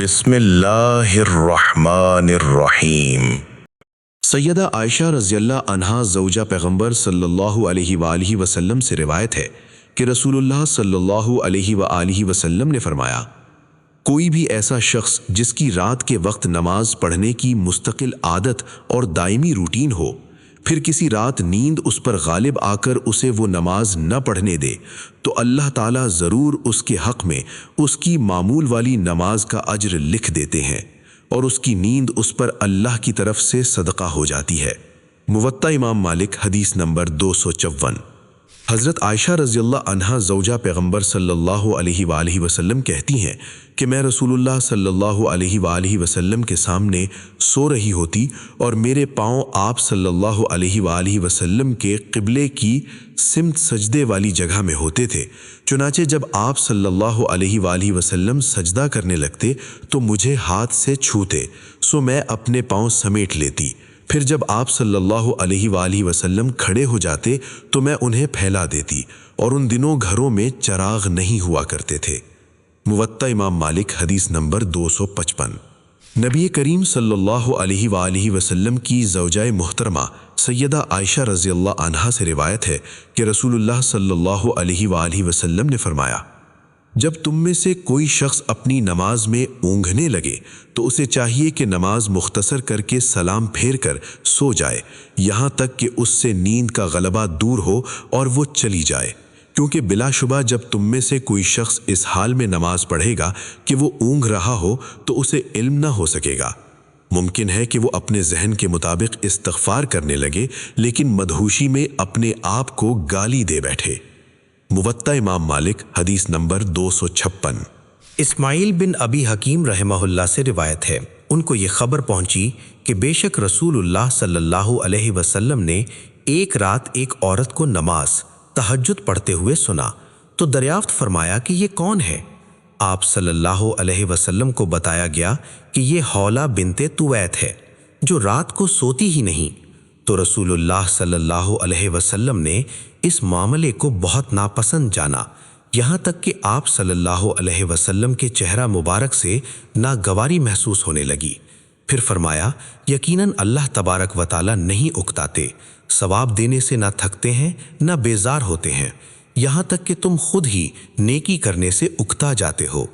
بسم اللہ الرحمن الرحیم۔ سیدہ عائشہ رضی اللہ عنہا زوجہ پیغمبر صلی اللہ علیہ وآلہ وسلم سے روایت ہے کہ رسول اللہ صلی اللہ علیہ وآلہ وسلم نے فرمایا، کوئی بھی ایسا شخص جس کی رات کے وقت نماز پڑھنے کی مستقل عادت اور دائمی روٹین ہو، پھر کسی رات نیند اس پر غالب آ کر اسے وہ نماز نہ پڑھنے دے، تو اللہ تعالیٰ ضرور اس کے حق میں اس کی معمول والی نماز کا اجر لکھ دیتے ہیں، اور اس کی نیند اس پر اللہ کی طرف سے صدقہ ہو جاتی ہے۔ موطا امام مالک حدیث نمبر 254۔ حضرت عائشہ رضی اللہ عنہا زوجہ پیغمبر صلی اللہ علیہ وآلہ وسلم کہتی ہیں کہ میں رسول اللہ صلی اللہ علیہ وآلہ وسلم کے سامنے سو رہی ہوتی اور میرے پاؤں آپ صلی اللہ علیہ وآلہ وسلم کے قبلے کی سمت سجدے والی جگہ میں ہوتے تھے، چنانچہ جب آپ صلی اللہ علیہ وآلہ وسلم سجدہ کرنے لگتے تو مجھے ہاتھ سے چھوتے، سو میں اپنے پاؤں سمیٹ لیتی، پھر جب آپ صلی اللہ علیہ وآلہ وسلم کھڑے ہو جاتے تو میں انہیں پھیلا دیتی، اور ان دنوں گھروں میں چراغ نہیں ہوا کرتے تھے۔ موطا امام مالک حدیث نمبر 255۔ نبی کریم صلی اللہ علیہ وآلہ وسلم کی زوجہ محترمہ سیدہ عائشہ رضی اللہ عنہا سے روایت ہے کہ رسول اللہ صلی اللہ علیہ وآلہ وسلم نے فرمایا، جب تم میں سے کوئی شخص اپنی نماز میں اونگھنے لگے تو اسے چاہیے کہ نماز مختصر کر کے سلام پھیر کر سو جائے، یہاں تک کہ اس سے نیند کا غلبہ دور ہو اور وہ چلی جائے، کیونکہ بلا شبہ جب تم میں سے کوئی شخص اس حال میں نماز پڑھے گا کہ وہ اونگھ رہا ہو تو اسے علم نہ ہو سکے گا۔ ممکن ہے کہ وہ اپنے ذہن کے مطابق استغفار کرنے لگے، لیکن مدہوشی میں اپنے آپ کو گالی دے بیٹھے۔ موطا امام مالک حدیث نمبر 256۔ اسماعیل بن ابی حکیم رحمہ اللہ سے روایت ہے، ان کو یہ خبر پہنچی کہ بے شک رسول اللہ صلی اللہ علیہ وسلم نے ایک رات ایک عورت کو نماز تہجد پڑھتے ہوئے سنا، تو دریافت فرمایا کہ یہ کون ہے؟ آپ صلی اللہ علیہ وسلم کو بتایا گیا کہ یہ حولہ بنت تویت ہے، جو رات کو سوتی ہی نہیں۔ تو رسول اللہ صلی اللہ علیہ وسلم نے اس معاملے کو بہت ناپسند جانا، یہاں تک کہ آپ صلی اللہ علیہ وسلم کے چہرہ مبارک سے ناگواری محسوس ہونے لگی۔ پھر فرمایا، یقیناً اللہ تبارک و تعالی نہیں اکتاتے، ثواب دینے سے نہ تھکتے ہیں نہ بیزار ہوتے ہیں، یہاں تک کہ تم خود ہی نیکی کرنے سے اکتا جاتے ہو،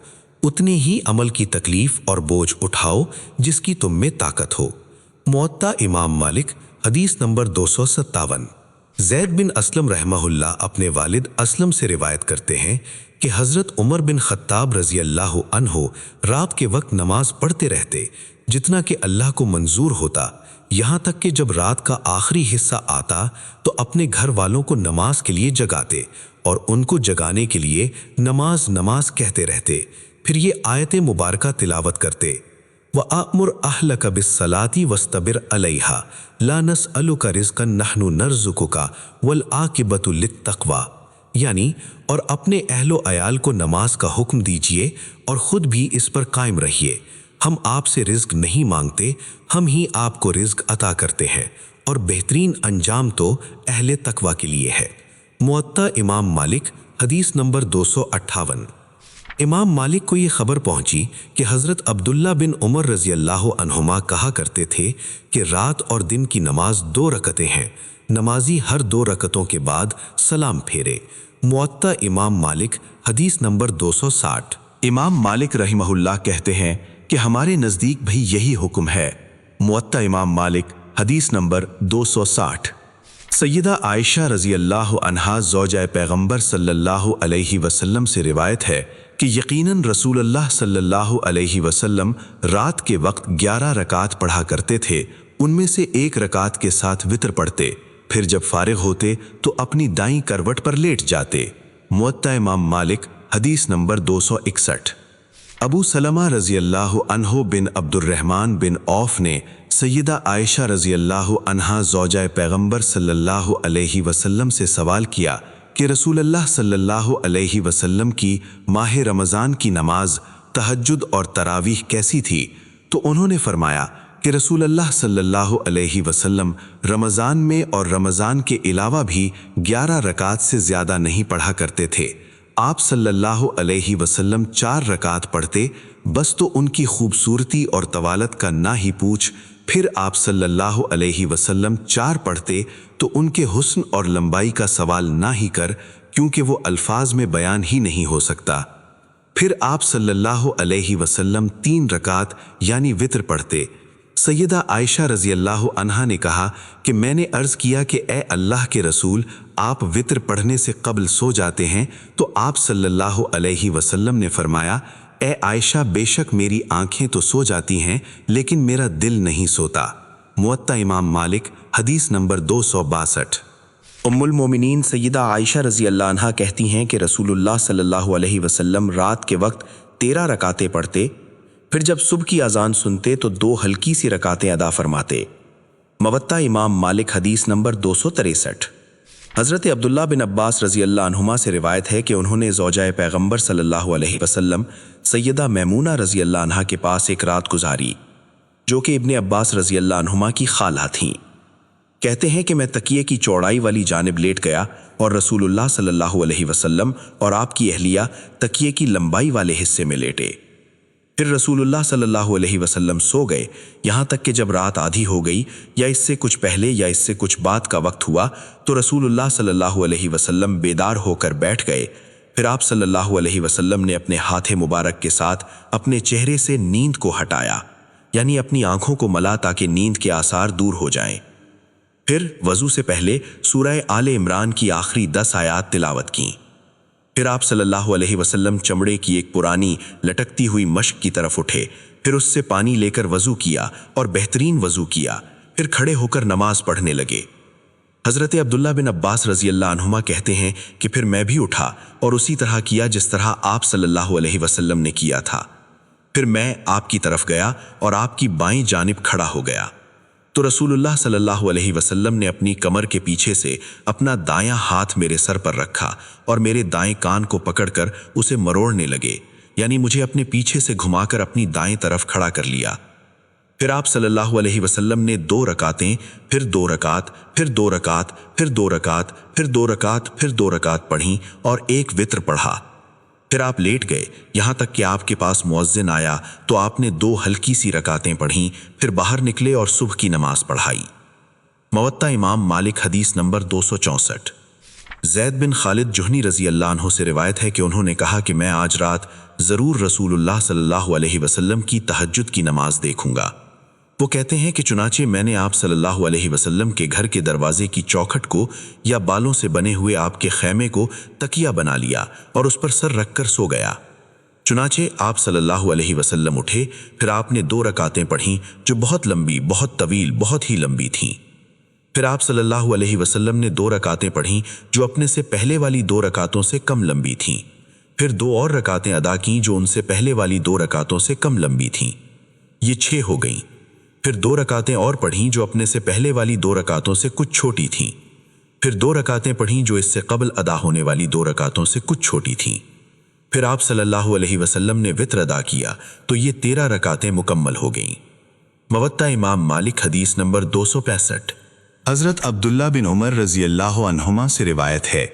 اتنے ہی عمل کی تکلیف اور بوجھ اٹھاؤ جس کی تم میں طاقت ہو۔ موطا امام مالک حدیث نمبر 257۔ زید بن اسلم رحمہ اللہ اپنے والد اسلم سے روایت کرتے ہیں کہ حضرت عمر بن خطاب رضی اللہ عنہ رات کے وقت نماز پڑھتے رہتے جتنا کہ اللہ کو منظور ہوتا، یہاں تک کہ جب رات کا آخری حصہ آتا تو اپنے گھر والوں کو نماز کے لیے جگاتے اور ان کو جگانے کے لیے نماز نماز کہتے رہتے، پھر یہ آیت مبارکہ تلاوت کرتے، وَأَمُرْ أَهْلَكَ بِالصَّلَاةِ وَاسْتَبِرْ عَلَيْهَا لَا نَسْأَلُكَ رِزْقًا نَحْنُ نَرْزُقُكَ وَالْعَاقِبَةُ لِلتَّقْوَىٰ، یعنی اور اپنے اہل و عیال کو نماز کا حکم دیجیے اور خود بھی اس پر قائم رہیے، ہم آپ سے رزق نہیں مانگتے، ہم ہی آپ کو رزق عطا کرتے ہیں، اور بہترین انجام تو اہل تقویٰ کے لیے ہے۔ موطا امام مالک حدیث نمبر 258۔ امام مالک کو یہ خبر پہنچی کہ حضرت عبداللہ بن عمر رضی اللہ عنہما کہا کرتے تھے کہ رات اور دن کی نماز 2 رکعتیں ہیں، نمازی ہر 2 رکعتوں کے بعد سلام پھیرے۔ موطا امام مالک حدیث نمبر 260۔ امام مالک رحمہ اللہ کہتے ہیں کہ ہمارے نزدیک بھی یہی حکم ہے۔ موطا امام مالک حدیث نمبر 260۔ سیدہ عائشہ رضی اللہ عنہا زوجہ پیغمبر صلی اللہ علیہ وسلم سے روایت ہے کہ یقیناً رسول اللہ صلی اللہ علیہ وسلم رات کے وقت 11 رکعات پڑھا کرتے تھے، ان میں سے 1 رکعت کے ساتھ وتر پڑھتے، پھر جب فارغ ہوتے تو اپنی دائیں کروٹ پر لیٹ جاتے۔ موطا امام مالک حدیث نمبر 261۔ ابو سلمہ رضی اللہ عنہ بن عبد الرحمن بن عوف نے سیدہ عائشہ رضی اللہ عنہا زوجہ پیغمبر صلی اللہ علیہ وسلم سے سوال کیا کہ رسول اللہ صلی اللہ علیہ وسلم کی ماہ رمضان کی نماز تہجد اور تراویح کیسی تھی، تو انہوں نے فرمایا کہ رسول اللہ صلی اللہ علیہ وسلم رمضان میں اور رمضان کے علاوہ بھی 11 رکعات سے زیادہ نہیں پڑھا کرتے تھے۔ آپ صلی اللہ علیہ وسلم 4 رکعت پڑھتے بس تو ان کی خوبصورتی اور طوالت کا نہ ہی پوچھ، پھر آپ صلی اللہ علیہ وسلم 4 پڑھتے تو ان کے حسن اور لمبائی کا سوال نہ ہی کر، کیونکہ وہ الفاظ میں بیان ہی نہیں ہو سکتا۔ پھر آپ صلی اللہ علیہ وسلم 3 رکعت یعنی وتر پڑھتے۔ سیدہ عائشہ رضی اللہ عنہا نے کہا کہ میں نے عرض کیا کہ اے اللہ کے رسول، آپ وتر پڑھنے سے قبل سو جاتے ہیں؟ تو آپ صلی اللہ علیہ وسلم نے فرمایا، اے عائشہ، بے شک میری آنکھیں تو سو جاتی ہیں لیکن میرا دل نہیں سوتا۔ موطا امام مالک، حدیث نمبر 262۔ ام المومنین سیدہ عائشہ رضی اللہ عنہا کہتی ہیں کہ رسول اللہ صلی اللہ علیہ وسلم رات کے وقت 13 رکعتیں پڑھتے، پھر جب صبح کی اذان سنتے تو 2 ہلکی سی رکعتیں ادا فرماتے۔ موطا امام مالک، حدیث نمبر 263۔ حضرت عبداللہ بن عباس رضی اللہ عنہما سے روایت ہے کہ انہوں نے زوجہ پیغمبر صلی اللہ علیہ وسلم سیدہ میمونہ رضی اللہ عنہا کے پاس ایک رات گزاری، جو کہ ابن عباس رضی اللہ عنہما کی خالہ تھیں۔ کہتے ہیں کہ میں تکیے کی چوڑائی والی جانب لیٹ گیا اور رسول اللہ صلی اللہ علیہ وسلم اور آپ کی اہلیہ تکیے کی لمبائی والے حصے میں لیٹے۔ پھر رسول اللہ صلی اللہ علیہ وسلم سو گئے، یہاں تک کہ جب رات آدھی ہو گئی یا اس سے کچھ پہلے یا اس سے کچھ بعد کا وقت ہوا تو رسول اللہ صلی اللہ علیہ وسلم بیدار ہو کر بیٹھ گئے۔ پھر آپ صلی اللہ علیہ وسلم نے اپنے ہاتھ مبارک کے ساتھ اپنے چہرے سے نیند کو ہٹایا، یعنی اپنی آنکھوں کو ملا تاکہ نیند کے آثار دور ہو جائیں۔ پھر وضو سے پہلے سورہ آل عمران کی آخری 10 آیات تلاوت کیں۔ پھر آپ صلی اللہ علیہ وسلم چمڑے کی ایک پرانی لٹکتی ہوئی مشک کی طرف اٹھے، پھر اس سے پانی لے کر وضو کیا اور بہترین وضو کیا، پھر کھڑے ہو کر نماز پڑھنے لگے۔ حضرت عبداللہ بن عباس رضی اللہ عنہما کہتے ہیں کہ پھر میں بھی اٹھا اور اسی طرح کیا جس طرح آپ صلی اللہ علیہ وسلم نے کیا تھا۔ پھر میں آپ کی طرف گیا اور آپ کی بائیں جانب کھڑا ہو گیا تو رسول اللہ صلی اللہ علیہ وسلم نے اپنی کمر کے پیچھے سے اپنا دایاں ہاتھ میرے سر پر رکھا اور میرے دائیں کان کو پکڑ کر اسے مروڑنے لگے، یعنی مجھے اپنے پیچھے سے گھما کر اپنی دائیں طرف کھڑا کر لیا۔ پھر آپ صلی اللہ علیہ وسلم نے 2 رکعتیں، پھر 2 رکعت، پھر 2 رکعت، پھر 2 رکعت، پھر 2 رکعت، پھر 2 رکعت پڑھیں اور ایک وتر پڑھا۔ پھر آپ لیٹ گئے، یہاں تک کہ آپ کے پاس مؤذن آیا تو آپ نے 2 ہلکی سی رکعتیں پڑھیں، پھر باہر نکلے اور صبح کی نماز پڑھائی۔ موطا امام مالک، حدیث نمبر 264۔ زید بن خالد جہنی رضی اللہ عنہ سے روایت ہے کہ انہوں نے کہا کہ میں آج رات ضرور رسول اللہ صلی اللہ علیہ وسلم کی تہجد کی نماز دیکھوں گا۔ وہ کہتے ہیں کہ چنانچہ میں نے آپ صلی اللہ علیہ وسلم کے گھر کے دروازے کی چوکھٹ کو یا بالوں سے بنے ہوئے آپ کے خیمے کو تکیہ بنا لیا اور اس پر سر رکھ کر سو گیا۔ چنانچہ آپ صلی اللہ علیہ وسلم اٹھے، پھر آپ نے 2 رکعتیں پڑھیں جو بہت لمبی، بہت طویل، بہت ہی لمبی تھیں۔ پھر آپ صلی اللہ علیہ وسلم نے 2 رکعتیں پڑھیں جو اپنے سے پہلے والی 2 رکعتوں سے کم لمبی تھیں، پھر 2 اور رکعتیں ادا کیں جو ان سے پہلے والی 2 رکعتوں سے کم لمبی تھیں۔ یہ 6 ہو گئیں۔ پھر 2 رکعتیں اور پڑھیں جو اپنے سے پہلے والی 2 رکعتوں سے کچھ چھوٹی تھیں، پھر 2 رکعتیں پڑھیں جو اس سے قبل ادا ہونے والی 2 رکعتوں سے کچھ چھوٹی تھیں۔ پھر آپ صلی اللہ علیہ وسلم نے وتر ادا کیا تو یہ 13 رکعتیں مکمل ہو گئیں۔ موطا امام مالک، حدیث نمبر 265۔ حضرت عبداللہ بن عمر رضی اللہ عنہما سے روایت ہے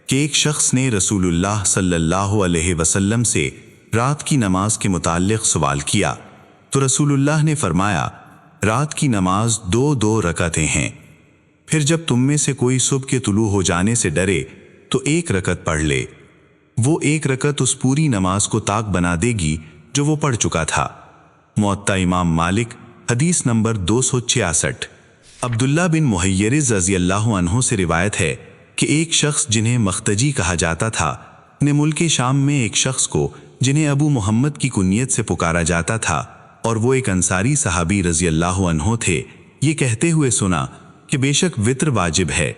کہ ایک شخص نے رسول اللہ صلی اللہ علیہ وسلم سے رات کی نماز کے متعلق سوال کیا تو رسول اللہ نے فرمایا، رات کی نماز 2 رکعتیں ہیں، پھر جب تم میں سے کوئی صبح کے طلوع ہو جانے سے ڈرے تو 1 رکعت پڑھ لے، وہ 1 رکعت اس پوری نماز کو طاق بنا دے گی جو وہ پڑھ چکا تھا۔ موطا امام مالک، حدیث نمبر 266۔ عبداللہ بن محیرز رضی اللہ عنہ سے روایت ہے کہ ایک شخص جنہیں مختجی کہا جاتا تھا نے ملک شام میں ایک شخص کو جنہیں ابو محمد کی کنیت سے پکارا جاتا تھا اور وہ ایک انصاری صحابی رضی اللہ عنہ تھے، یہ کہتے ہوئے سنا کہ بے شک وتر واجب ہے۔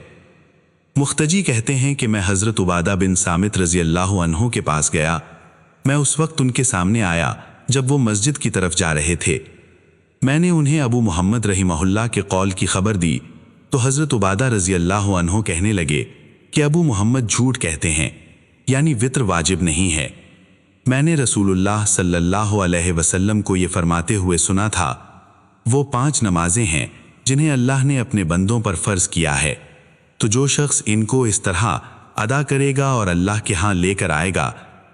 مختجی کہتے ہیں کہ میں حضرت عبادہ بن صامت رضی اللہ عنہ کے پاس گیا، میں اس وقت ان کے سامنے آیا جب وہ مسجد کی طرف جا رہے تھے۔ میں نے انہیں ابو محمد رحمہ اللہ کے قول کی خبر دی تو حضرت عبادہ رضی اللہ عنہ کہنے لگے کہ ابو محمد جھوٹ کہتے ہیں، یعنی وتر واجب نہیں ہے۔ میں نے رسول اللہ صلی اللہ علیہ وسلم کو یہ فرماتے ہوئے سنا تھا، وہ 5 نمازیں ہیں جنہیں اللہ نے اپنے بندوں پر فرض کیا ہے، تو جو شخص ان کو اس طرح ادا کرے گا اور اللہ کے ہاں لے کر آئے گا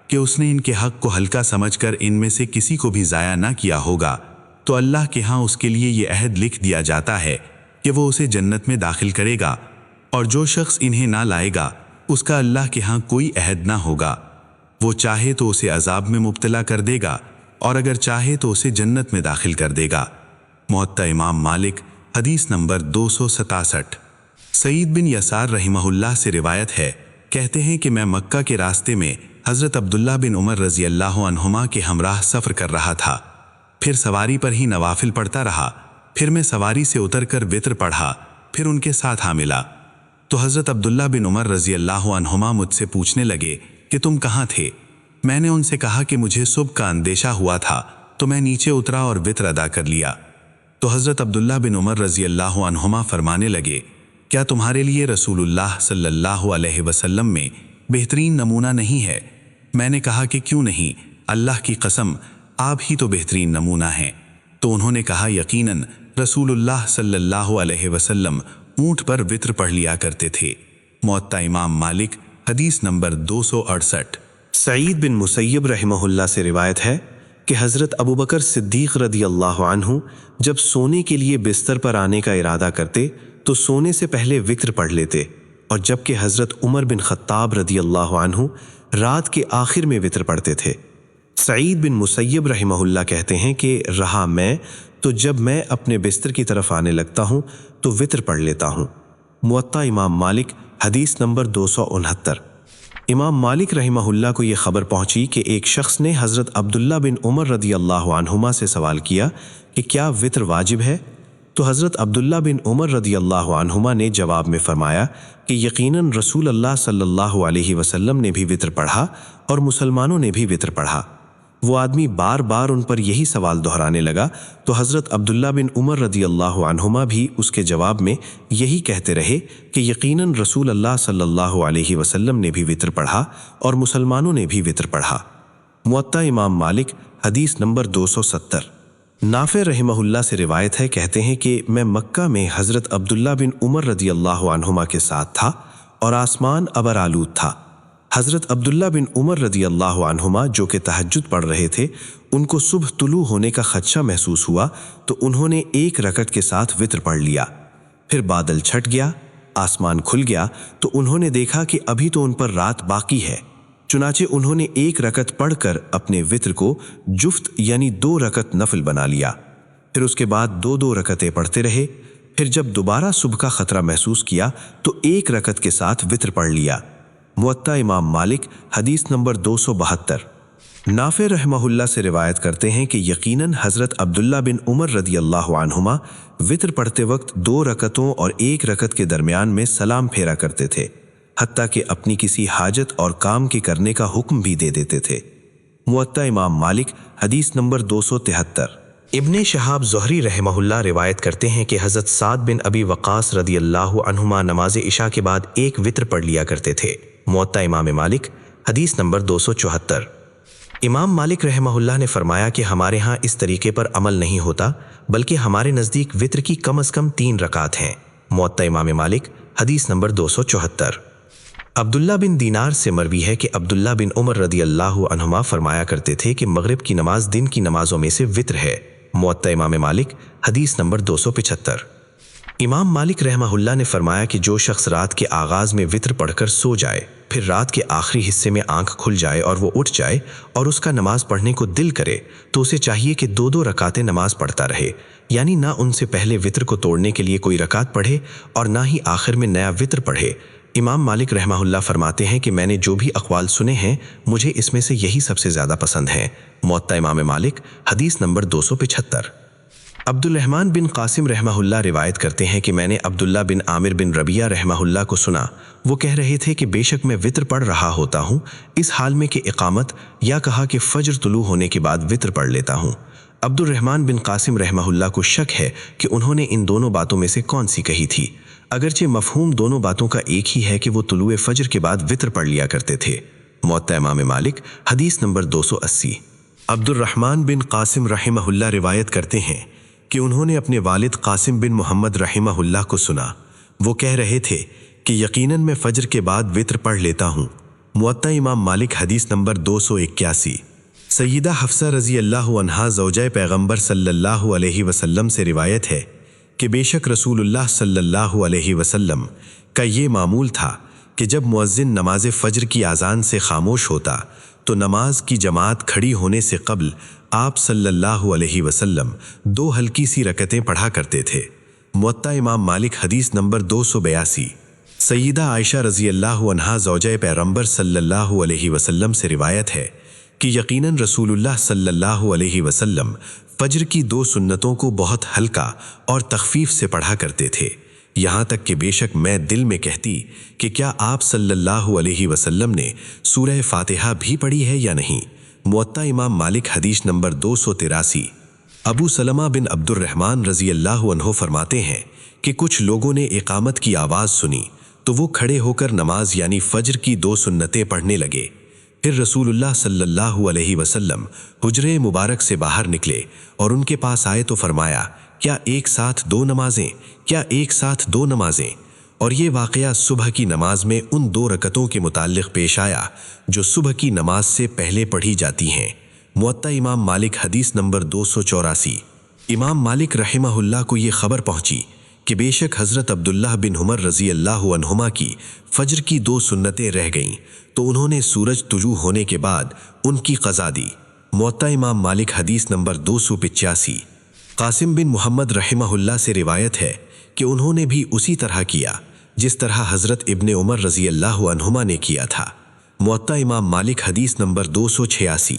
کہ اس نے ان کے حق کو ہلکا سمجھ کر ان میں سے کسی کو بھی ضائع نہ کیا ہوگا، تو اللہ کے ہاں اس کے لیے یہ عہد لکھ دیا جاتا ہے کہ وہ اسے جنت میں داخل کرے گا، اور جو شخص انہیں نہ لائے گا اس کا اللہ کے ہاں کوئی عہد نہ ہوگا۔ وہ چاہے تو اسے عذاب میں مبتلا کر دے گا اور اگر چاہے تو اسے جنت میں داخل کر دے گا۔ موطا امام مالک، حدیث نمبر 267۔ سعید بن یسار رحمہ اللہ سے روایت ہے، کہتے ہیں کہ میں مکہ کے راستے میں حضرت عبداللہ بن عمر رضی اللہ عنہما کے ہمراہ سفر کر رہا تھا، پھر سواری پر ہی نوافل پڑھتا رہا، پھر میں سواری سے اتر کر وتر پڑھا، پھر ان کے ساتھ ملا تو حضرت عبداللہ بن عمر رضی اللہ عنہما مجھ سے پوچھنے لگے کہ تم کہاں تھے؟ میں نے ان سے کہا کہ مجھے صبح کا اندیشہ ہوا تھا تو میں نیچے اترا اور وتر ادا کر لیا۔ تو حضرت عبداللہ بن عمر رضی اللہ عنہما فرمانے لگے، کیا تمہارے لیے رسول اللہ صلی اللہ علیہ وسلم میں بہترین نمونہ نہیں ہے؟ میں نے کہا کہ کیوں نہیں، اللہ کی قسم آپ ہی تو بہترین نمونہ ہیں۔ تو انہوں نے کہا، یقیناً رسول اللہ صلی اللہ علیہ وسلم اونٹ پر وتر پڑھ لیا کرتے تھے۔ موطا امام مالک، حدیث نمبر 268۔ سعید بن مسیب رحمہ اللہ سے روایت ہے کہ حضرت ابوبکر صدیق رضی اللہ عنہ جب سونے کے لیے بستر پر آنے کا ارادہ کرتے تو سونے سے پہلے وتر پڑھ لیتے، اور جبکہ حضرت عمر بن خطاب رضی اللہ عنہ رات کے آخر میں وتر پڑھتے تھے۔ سعید بن مسیب رحمہ اللہ کہتے ہیں کہ رہا میں تو جب میں اپنے بستر کی طرف آنے لگتا ہوں تو وتر پڑھ لیتا ہوں۔ موطا امام مالک، حدیث نمبر 269۔ امام مالک رحمہ اللہ کو یہ خبر پہنچی کہ ایک شخص نے حضرت عبداللہ بن عمر رضی اللہ عنہما سے سوال کیا کہ کیا وتر واجب ہے؟ تو حضرت عبداللہ بن عمر رضی اللہ عنہما نے جواب میں فرمایا کہ یقیناً رسول اللہ صلی اللہ علیہ وسلم نے بھی وتر پڑھا اور مسلمانوں نے بھی وتر پڑھا۔ وہ آدمی بار بار ان پر یہی سوال دہرانے لگا تو حضرت عبداللہ بن عمر رضی اللہ عنہما بھی اس کے جواب میں یہی کہتے رہے کہ یقیناً رسول اللہ صلی اللہ علیہ وسلم نے بھی وتر پڑھا اور مسلمانوں نے بھی وتر پڑھا۔ موطا امام مالک، حدیث نمبر 270۔ نافع رحمہ اللہ سے روایت ہے، کہتے ہیں کہ میں مکہ میں حضرت عبداللہ بن عمر رضی اللہ عنہما کے ساتھ تھا اور آسمان ابر آلود تھا۔ حضرت عبداللہ بن عمر رضی اللہ عنہما جو کہ تہجد پڑھ رہے تھے، ان کو صبح طلوع ہونے کا خدشہ محسوس ہوا تو انہوں نے ایک رکعت کے ساتھ وتر پڑھ لیا۔ پھر بادل چھٹ گیا، آسمان کھل گیا تو انہوں نے دیکھا کہ ابھی تو ان پر رات باقی ہے، چنانچہ انہوں نے ایک رکعت پڑھ کر اپنے وتر کو جفت یعنی 2 رکعت نفل بنا لیا۔ پھر اس کے بعد 2 رکعتیں پڑھتے رہے، پھر جب دوبارہ صبح کا خطرہ محسوس کیا تو ایک رکعت کے ساتھ وتر پڑھ لیا۔ موطا امام مالک، حدیث نمبر 272۔ نافع رحمہ اللہ سے روایت کرتے ہیں کہ یقیناً حضرت عبداللہ بن عمر رضی اللہ عنہما وتر پڑھتے وقت 2 رکعتوں اور 1 رکعت کے درمیان میں سلام پھیرا کرتے تھے، حتیٰ کہ اپنی کسی حاجت اور کام کے کرنے کا حکم بھی دے دیتے تھے۔ موطا امام مالک، حدیث نمبر 273۔ ابن شہاب زہری رحمہ اللہ روایت کرتے ہیں کہ حضرت سعد بن ابی وقاص رضی اللہ عنہما نماز عشاء کے بعد ایک وتر پڑھ لیا کرتے تھے۔ موطا امام مالک، حدیث نمبر 274۔ امام مالک رحمہ اللہ نے فرمایا کہ ہمارے ہاں اس طریقے پر عمل نہیں ہوتا، بلکہ ہمارے نزدیک وتر کی کم از کم 3 رکعات ہیں۔ موطا امام مالک، حدیث نمبر 274۔ عبداللہ بن دینار سے مروی ہے کہ عبداللہ بن عمر رضی اللہ عنہما فرمایا کرتے تھے کہ مغرب کی نماز دن کی نمازوں میں سے وتر ہے۔ موطا امام مالک، حدیث نمبر 275۔ امام مالک رحمہ اللہ نے فرمایا کہ جو شخص رات کے آغاز میں وتر پڑھ کر سو جائے، پھر رات کے آخری حصے میں آنکھ کھل جائے اور وہ اٹھ جائے اور اس کا نماز پڑھنے کو دل کرے تو اسے چاہیے کہ 2 رکعتیں نماز پڑھتا رہے، یعنی نہ ان سے پہلے وتر کو توڑنے کے لیے کوئی رکعت پڑھے اور نہ ہی آخر میں نیا وتر پڑھے۔ امام مالک رحمہ اللہ فرماتے ہیں کہ میں نے جو بھی اقوال سنے ہیں، مجھے اس میں سے یہی سب سے زیادہ پسند ہیں۔ موطا امام مالک، حدیث نمبر 275۔ عبد الرحمن بن قاسم رحمہ اللہ روایت کرتے ہیں کہ میں نے عبداللہ بن عامر بن ربیعہ رحمہ اللہ کو سنا، وہ کہہ رہے تھے کہ بے شک میں وتر پڑھ رہا ہوتا ہوں اس حال میں کہ اقامت، یا کہا کہ فجر طلوع ہونے کے بعد وتر پڑھ لیتا ہوں۔ عبد الرحمن بن قاسم رحمہ اللہ کو شک ہے کہ انہوں نے ان دونوں باتوں میں سے کون سی کہی تھی، اگرچہ مفہوم دونوں باتوں کا ایک ہی ہے کہ وہ طلوع فجر کے بعد وتر پڑھ لیا کرتے تھے۔ موطا امام مالک، حدیث نمبر 280۔ عبد الرحمن بن قاسم رحمہ اللہ روایت کرتے ہیں کہ انہوں نے اپنے والد قاسم بن محمد رحمہ اللہ کو سنا، وہ کہہ رہے تھے کہ یقیناً میں فجر کے بعد وطر پڑھ لیتا ہوں۔ موطا امام مالک حدیث نمبر 281۔ سیدہ حفصہ رضی اللہ عنہا زوجہ پیغمبر صلی اللہ علیہ وسلم سے روایت ہے کہ بے شک رسول اللہ صلی اللہ علیہ وسلم کا یہ معمول تھا کہ جب مؤذن نماز فجر کی اذان سے خاموش ہوتا تو نماز کی جماعت کھڑی ہونے سے قبل آپ صلی اللہ علیہ وسلم 2 ہلکی سی رکعتیں پڑھا کرتے تھے۔ موطا امام مالک حدیث نمبر 282۔ سیدہ عائشہ رضی اللہ عنہا زوجہ پیغمبر صلی اللہ علیہ وسلم سے روایت ہے کہ یقیناً رسول اللہ صلی اللہ علیہ وسلم فجر کی 2 سنتوں کو بہت ہلکا اور تخفیف سے پڑھا کرتے تھے، یہاں تک کہ بے شک میں دل میں کہتی کہ کیا آپ صلی اللہ علیہ وسلم نے سورہ فاتحہ بھی پڑھی ہے یا نہیں۔ موطا امام مالک حدیث نمبر 283۔ ابو سلمہ بن عبد الرحمن رضی اللہ عنہ فرماتے ہیں کہ کچھ لوگوں نے اقامت کی آواز سنی تو وہ کھڑے ہو کر نماز یعنی فجر کی 2 سنتیں پڑھنے لگے۔ پھر رسول اللہ صلی اللہ علیہ وسلم حجرے مبارک سے باہر نکلے اور ان کے پاس آئے تو فرمایا، کیا ایک ساتھ 2 نمازیں؟ کیا ایک ساتھ 2 نمازیں؟ اور یہ واقعہ صبح کی نماز میں ان 2 رکعتوں کے متعلق پیش آیا جو صبح کی نماز سے پہلے پڑھی جاتی ہیں۔ موطا امام مالک حدیث نمبر 284۔ امام مالک رحمہ اللہ کو یہ خبر پہنچی کہ بے شک حضرت عبداللہ بن عمر رضی اللہ عنہما کی فجر کی 2 سنتیں رہ گئیں تو انہوں نے سورج طلوع ہونے کے بعد ان کی قضا دی۔ موطا امام مالک حدیث نمبر 285۔ قاسم بن محمد رحمہ اللہ سے روایت ہے کہ انہوں نے بھی اسی طرح کیا جس طرح حضرت ابن عمر رضی اللہ عنہما نے کیا تھا۔ موطا امام مالک حدیث نمبر 286۔